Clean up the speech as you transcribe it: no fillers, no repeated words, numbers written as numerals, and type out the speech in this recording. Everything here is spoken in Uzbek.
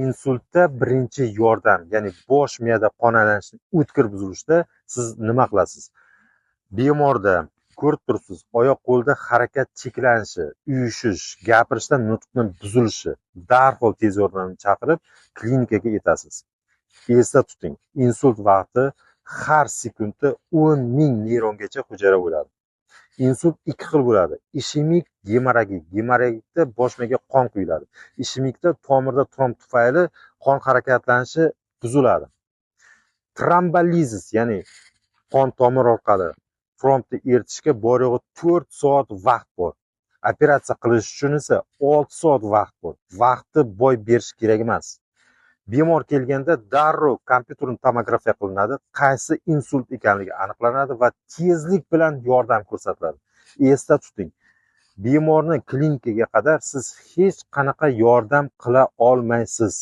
insultda birinchi yordam, ya'ni bosh miyada qon aylanishini o'tkir buzilishda siz nima qilasiz? Bemorda ko'rib turibsiz, oyoq qo'lda harakat cheklanishi, uyushish, gapirishda nutqni buzilishi, darhol tez yordamni chaqirib klinikaga yetasiz. Esda tuting, insult vaqti har sekundda 10,000 neyrongacha hujayra o'ladi. Insult ikki xil bo'ladi: ishemik, gemorragik. Gemorragikda bosh miyaga qon quyiladi. Ishemikda tomirda tromb tufayli qon harakatlanishi buziladi. Trombolizis, ya'ni qon tomir orqali trombni eritishga bor-yo'g'i 4 soat vaqt bor. Operatsiya qilish uchun esa 6 soat vaqt bor. Vaqtni boy berish kerak emas. Bemor kelganda darrov kompyuter tomografiya qilinadi, qaysi insult ekanligi aniqlanadi va tezlik bilan yordam ko'rsatiladi. Esda tuting, bemorni klinikaga qadar siz hech qanaqa yordam qila olmaysiz.